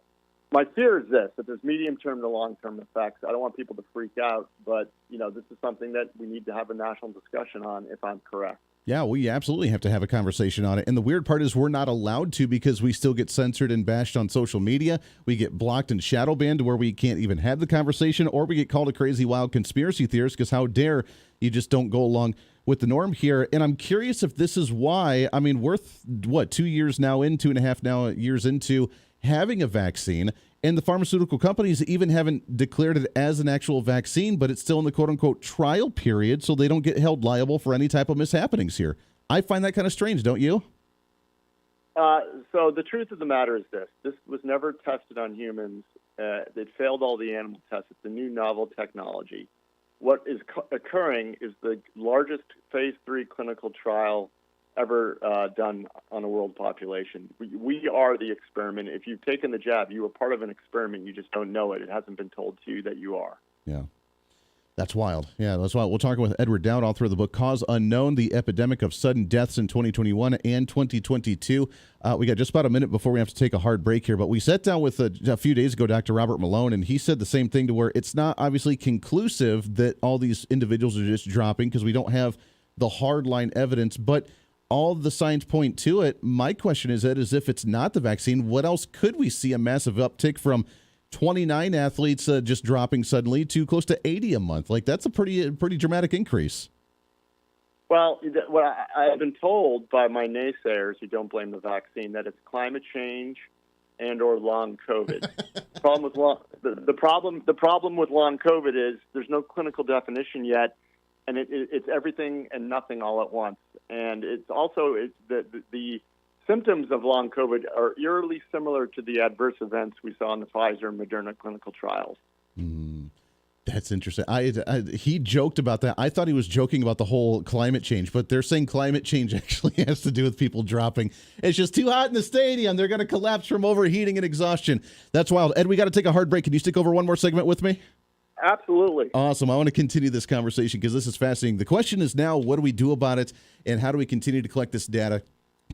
my fear is this: that there's medium-term to long-term effects. I don't want people to freak out, but this is something that we need to have a national discussion on, if I'm correct.
Yeah, we absolutely have to have a conversation on it. And the weird part is we're not allowed to, because we still get censored and bashed on social media. We get blocked and shadow banned to where we can't even have the conversation, or we get called a crazy, wild conspiracy theorist because how dare you just don't go along with the norm here. And I'm curious if this is why, I mean, we're 2 years now in, 2.5 years into having a vaccine, and the pharmaceutical companies even haven't declared it as an actual vaccine, but it's still in the quote-unquote trial period, so they don't get held liable for any type of mishappenings here. I find that kind of strange, don't you?
So the truth of the matter is this. This was never tested on humans. It failed all the animal tests. It's a new novel technology. What is occurring is the largest phase 3 clinical trial ever done on a world population. We are the experiment. If you've taken the jab, you are part of an experiment. You just don't know it. It hasn't been told to you that you are.
Yeah. That's wild. Yeah, that's wild. We're talking with Edward Dowd, author of the book Cause Unknown, The Epidemic of Sudden Deaths in 2021 and 2022. We got just about a minute before we have to take a hard break here, but we sat down with a few days ago Dr. Robert Malone, and he said the same thing, to where it's not obviously conclusive that all these individuals are just dropping because we don't have the hardline evidence, but all the signs point to it. My question is, Ed, is if it's not the vaccine, what else could we see a massive uptick from 29 athletes just dropping suddenly to close to 80 a month? Like, that's a pretty dramatic increase.
Well, what I have been told by my naysayers who don't blame the vaccine, that it's climate change and or long COVID. The problem with long COVID is there's no clinical definition yet, and it's everything and nothing all at once. And it's also the symptoms of long COVID are eerily similar to the adverse events we saw in the Pfizer and Moderna clinical trials.
That's interesting. He joked about that. I thought he was joking about the whole climate change, but they're saying climate change actually has to do with people dropping. It's just too hot in the stadium. They're going to collapse from overheating and exhaustion. That's wild. Ed, we got to take a hard break. Can you stick over one more segment with me?
Absolutely.
Awesome. I want to continue this conversation because this is fascinating. The question is now, what do we do about it, and how do we continue to collect this data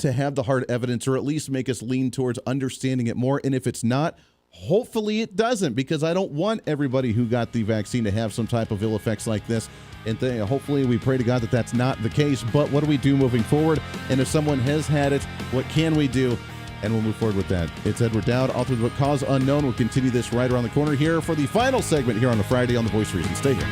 to have the hard evidence, or at least make us lean towards understanding it more? And if it's not, hopefully it doesn't, because I don't want everybody who got the vaccine to have some type of ill effects like this. And hopefully we pray to God that that's not the case. But what do we do moving forward? And if someone has had it, what can we do? And we'll move forward with that. It's Edward Dowd, author of the book Cause Unknown. We'll continue this right around the corner here for the final segment here on a Friday on The Voice of Reason. Stay here.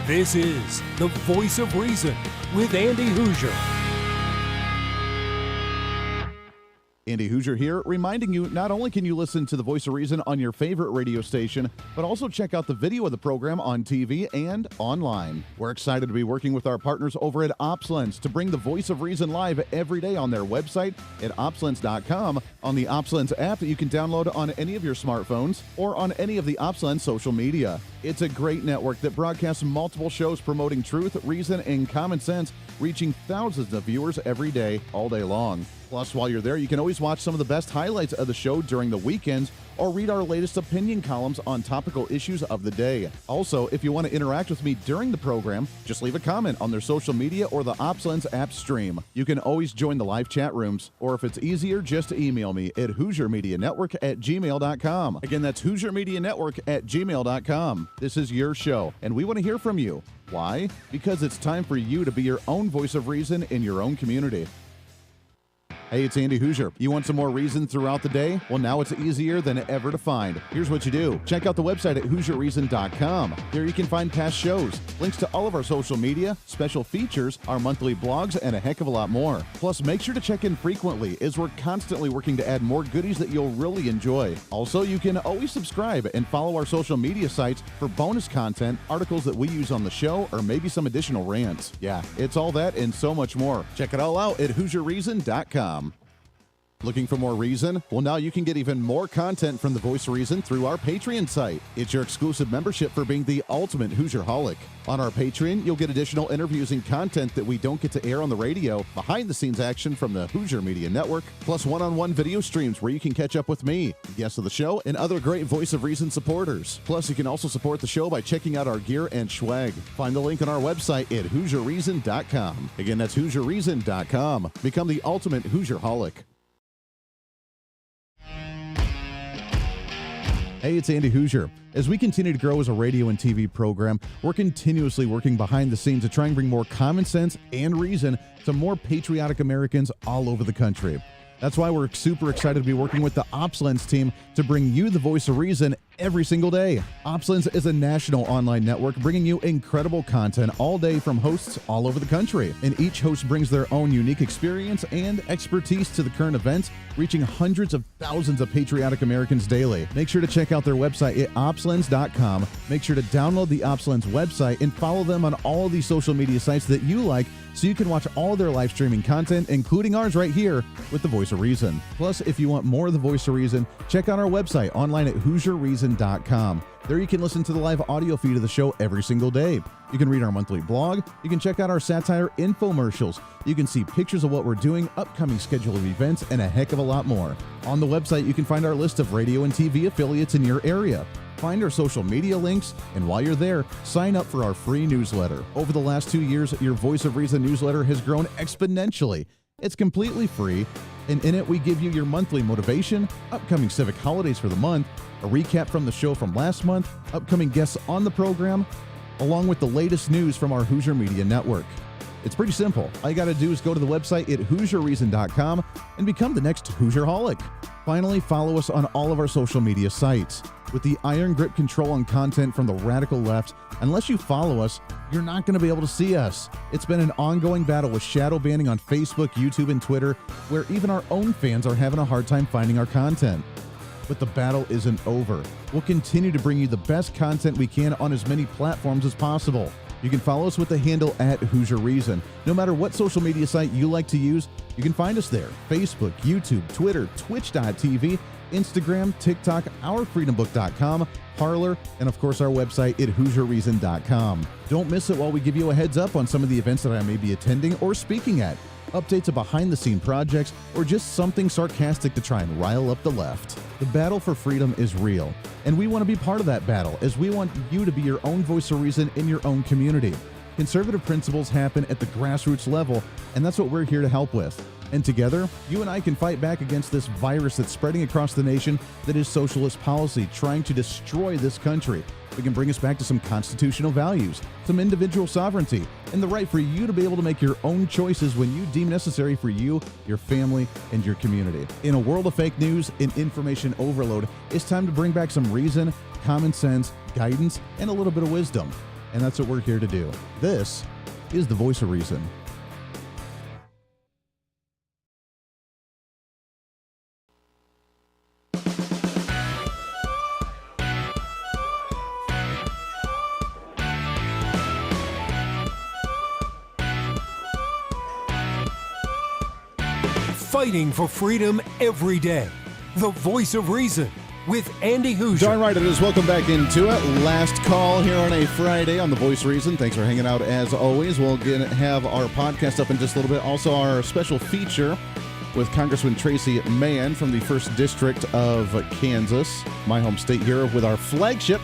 This is The Voice of Reason with Andy Hooser.
Andy Hooser here, reminding you not only can you listen to The Voice of Reason on your favorite radio station, but also check out the video of the program on TV and online. We're excited to be working with our partners over at OpsLens to bring The Voice of Reason live every day on their website at opslens.com, on the OpsLens app that you can download on any of your smartphones, or on any of the OpsLens social media. It's a great network that broadcasts multiple shows promoting truth, reason, and common sense, reaching thousands of viewers every day, all day long. Plus, while you're there, you can always watch some of the best highlights of the show during the weekends, or read our latest opinion columns on topical issues of the day. Also, if you want to interact with me during the program, just leave a comment on their social media or the OpsLens app stream. You can always join the live chat rooms, or if it's easier, just email me at HooserMediaNetwork@gmail.com. Again, that's HooserMediaNetwork@gmail.com. This is your show, and we want to hear from you. Why? Because it's time for you to be your own voice of reason in your own community. Hey, it's Andy Hooser. You want some more reason throughout the day? Well, now it's easier than ever to find. Here's what you do. Check out the website at HooserReason.com. There you can find past shows, links to all of our social media, special features, our monthly blogs, and a heck of a lot more. Plus, make sure to check in frequently as we're constantly working to add more goodies that you'll really enjoy. Also, you can always subscribe and follow our social media sites for bonus content, articles that we use on the show, or maybe some additional rants. Yeah, it's all that and so much more. Check it all out at HooserReason.com. Looking for more reason? Well, now you can get even more content from the Voice of Reason through our Patreon site. It's your exclusive membership for being the ultimate Hoosier-holic. On our Patreon, you'll get additional interviews and content that we don't get to air on the radio, behind-the-scenes action from the Hoosier Media Network, plus one-on-one video streams where you can catch up with me, guests of the show, and other great Voice of Reason supporters. Plus, you can also support the show by checking out our gear and swag. Find the link on our website at HooserReason.com. Again, that's HooserReason.com. Become the ultimate Hoosier-holic. Hey, it's Andy Hooser. As we continue to grow as a radio and TV program, we're continuously working behind the scenes to try and bring more common sense and reason to more patriotic Americans all over the country. That's why we're super excited to be working with the OpsLens team to bring you the Voice of Reason every single day. OpsLens is a national online network bringing you incredible content all day from hosts all over the country. And each host brings their own unique experience and expertise to the current events, reaching hundreds of thousands of patriotic Americans daily. Make sure to check out their website at opslens.com. Make sure to download the OpsLens website and follow them on all of these social media sites that you like so you can watch all their live streaming content, including ours right here with the Voice of Reason. Plus, if you want more of the Voice of Reason, check out our website online at HooserReason.com. There you can listen to the live audio feed of the show every single day. You can read our monthly blog. You can check out our satire infomercials. You can see pictures of what we're doing, upcoming schedule of events, and a heck of a lot more. On the website, you can find our list of radio and TV affiliates in your area. Find our social media links, and while you're there, sign up for our free newsletter. Over the last 2 years, your Voice of Reason newsletter has grown exponentially. It's completely free, and in it we give you your monthly motivation, upcoming civic holidays for the month, a recap from the show from last month, upcoming guests on the program, along with the latest news from our Hoosier Media Network. It's pretty simple. All you got to do is go to the website at HooserReason.com and become the next Hoosier-holic. Finally, follow us on all of our social media sites. With the iron grip control on content from the radical left, unless you follow us, you're not going to be able to see us. It's been an ongoing battle with shadow banning on Facebook, YouTube, and Twitter, where even our own fans are having a hard time finding our content. But the battle isn't over. We'll continue to bring you the best content we can on as many platforms as possible. You can follow us with the handle at Hoosier Reason. No matter what social media site you like to use, you can find us there. Facebook, YouTube, Twitter, Twitch.tv, Instagram, TikTok, ourfreedombook.com, Parler, and of course our website at HooserReason.com. Don't miss it while we give you a heads up on some of the events that I may be attending or speaking at, updates of behind-the-scene projects, or just something sarcastic to try and rile up the left. The battle for freedom is real, and we want to be part of that battle as we want you to be your own voice of reason in your own community. Conservative principles happen at the grassroots level, and that's what we're here to help with. And together, you and I can fight back against this virus that's spreading across the nation that is socialist policy, trying to destroy this country. We can bring us back to some constitutional values, some individual sovereignty, and the right for you to be able to make your own choices when you deem necessary for you, your family, and your community. In a world of fake news and information overload, it's time to bring back some reason, common sense, guidance, and a little bit of wisdom. And that's what we're here to do. This is the Voice of Reason.
Fighting for freedom every day. The Voice of Reason with Andy Hooser.
Darn right it is. Welcome back into it. Last call here on a Friday on The Voice of Reason. Thanks for hanging out as always. We'll have our podcast up in just a little bit. Also, our special feature with Congressman Tracy Mann from the 1st District of Kansas, my home state here, with our flagship,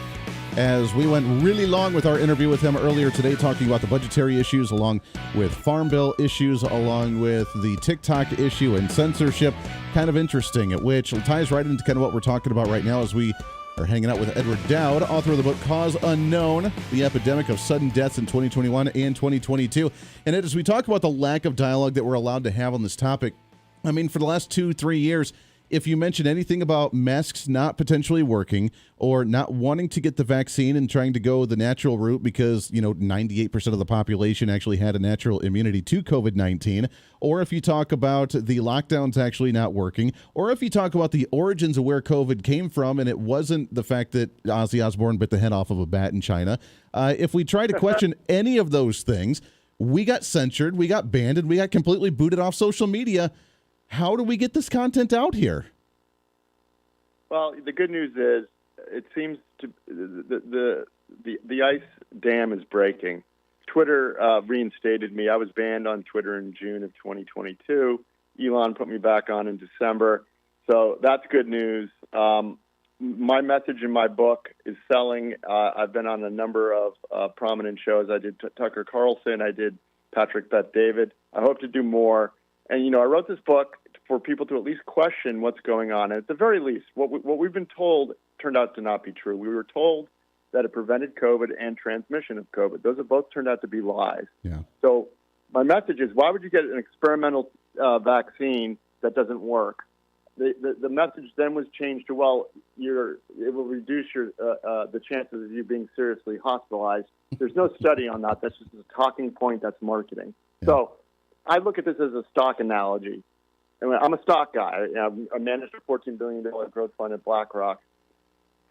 as we went really long with our interview with him earlier today, talking about the budgetary issues, along with Farm Bill issues, along with the TikTok issue and censorship. Kind of interesting, which ties right into kind of what we're talking about right now as we are hanging out with Edward Dowd, author of the book Cause Unknown, The Epidemic of Sudden Deaths in 2021 and 2022. And as we talk about the lack of dialogue that we're allowed to have on this topic, I mean, for the last 2-3 years, if you mention anything about masks not potentially working or not wanting to get the vaccine and trying to go the natural route because, 98% of the population actually had a natural immunity to COVID-19, or if you talk about the lockdowns actually not working, or if you talk about the origins of where COVID came from and it wasn't the fact that Ozzy Osbourne bit the head off of a bat in China, if we try to question any of those things, we got censored, we got banned, and we got completely booted off social media. How do we get this content out here?
Well, the good news is it seems to the ice dam is breaking. Twitter reinstated me. I was banned on Twitter in June of 2022. Elon put me back on in December. So that's good news. My message in my book is selling. I've been on a number of prominent shows. I did Tucker Carlson. I did Patrick Bet-David. I hope to do more. And, I wrote this book for people to at least question what's going on. And at the very least, what we've been told turned out to not be true. We were told that it prevented COVID and transmission of COVID. Those have both turned out to be lies.
Yeah.
So my message is, why would you get an experimental vaccine that doesn't work? The message then was changed to, well, it will reduce the chances of you being seriously hospitalized. There's no study on that. That's just a talking point. That's marketing. Yeah. So I look at this as a stock analogy. I'm a stock guy. I managed a $14 billion growth fund at BlackRock.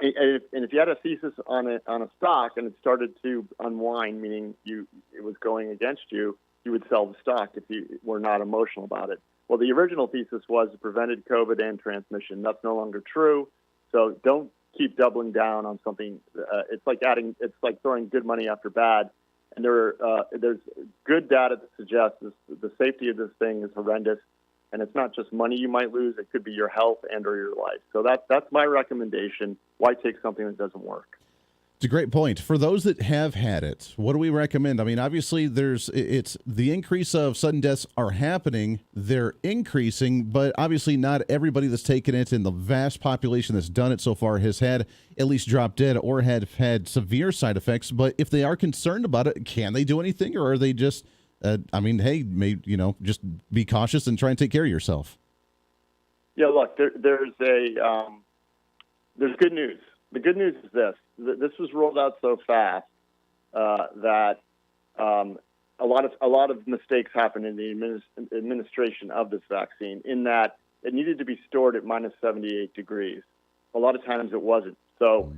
And if you had a thesis on a stock and it started to unwind, meaning it was going against you, you would sell the stock if you were not emotional about it. Well, the original thesis was it prevented COVID and transmission. That's no longer true. So don't keep doubling down on something. It's like throwing good money after bad. And there's good data that suggests the safety of this thing is horrendous. And it's not just money you might lose. It could be your health and or your life. So that's my recommendation. Why take something that doesn't work?
It's a great point. For those that have had it, what do we recommend? I mean, obviously, it's the increase of sudden deaths are happening. They're increasing, but obviously not everybody that's taken it and the vast population that's done it so far has had at least dropped dead or had severe side effects. But if they are concerned about it, can they do anything, or are they just just be cautious and try and take care of yourself?
Yeah, look, there's good news. The good news is this: this was rolled out so fast that a lot of mistakes happened in the administration of this vaccine. In that it needed to be stored at minus 78 degrees. A lot of times it wasn't. So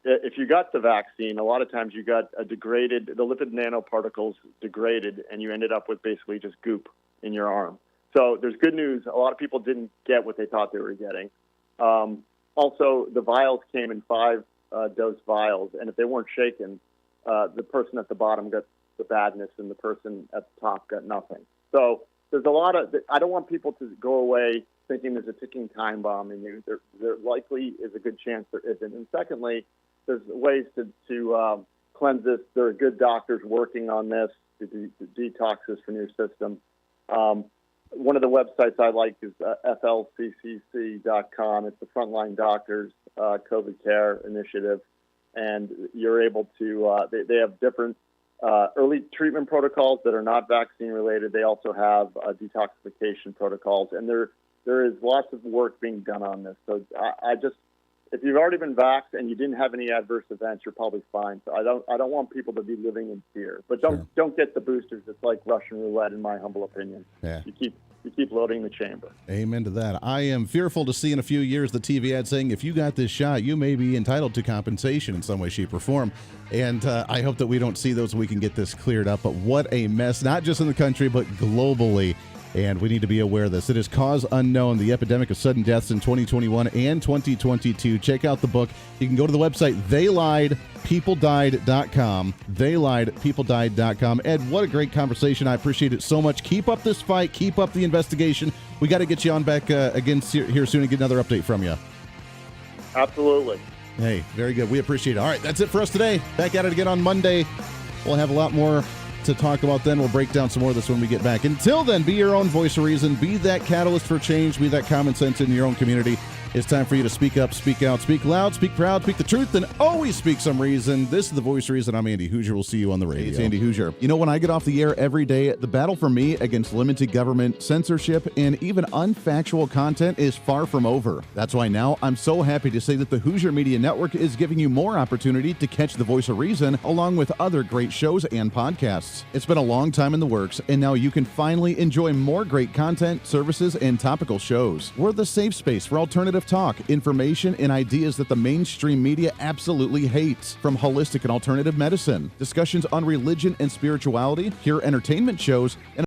if you got the vaccine, a lot of times you got the lipid nanoparticles degraded, and you ended up with basically just goop in your arm. So there's good news. A lot of people didn't get what they thought they were getting. Also, the vials came in 5-dose vials, and if they weren't shaken, the person at the bottom got the badness, and the person at the top got nothing. So there's a lot of. I don't want people to go away thinking there's a ticking time bomb, and there likely is a good chance there isn't. And secondly, there's ways to cleanse this. There are good doctors working on this to detox this from your system. One of the websites I like is flccc.com. It's the Frontline Doctors COVID Care Initiative, and you're able to. They have different early treatment protocols that are not vaccine related. They also have detoxification protocols, and there is lots of work being done on this. So if you've already been vaxxed and you didn't have any adverse events, you're probably fine. So I don't want people to be living in fear. But don't get the boosters. It's like Russian roulette, in my humble opinion.
Yeah.
You keep loading the chamber.
Amen to that. I am fearful to see in a few years the TV ad saying, if you got this shot, you may be entitled to compensation in some way, shape, or form. And I hope that we don't see those. We can get this cleared up. But what a mess, not just in the country, but globally. And we need to be aware of this. It is Cause Unknown, the epidemic of sudden deaths in 2021 and 2022. Check out the book. You can go to the website, theyliedpeopledied.com. Theyliedpeopledied.com. Ed, what a great conversation. I appreciate it so much. Keep up this fight. Keep up the investigation. We got to get you on back again here soon and get another update from you.
Absolutely.
Hey, very good. We appreciate it. All right, that's it for us today. Back at it again on Monday. We'll have a lot more to talk about then. We'll break down some more of this when we get back. Until then, be your own voice of reason. Be that catalyst for change. Be that common sense in your own community. It's time for you to speak up, speak out, speak loud, speak proud, speak the truth, and always speak some reason. This is the Voice of Reason. I'm Andy Hooser. We'll see you on the radio. Hey, it's Andy Hooser. You know, when I get off the air every day, the battle for me against limited government, censorship, and even unfactual content is far from over. That's why now I'm so happy to say that the Hooser Media Network is giving you more opportunity to catch the Voice of Reason along with other great shows and podcasts. It's been a long time in the works, and now you can finally enjoy more great content, services, and topical shows. We're the safe space for alternative talk, information, and ideas that the mainstream media absolutely hates. From holistic and alternative medicine, discussions on religion and spirituality, pure entertainment shows, and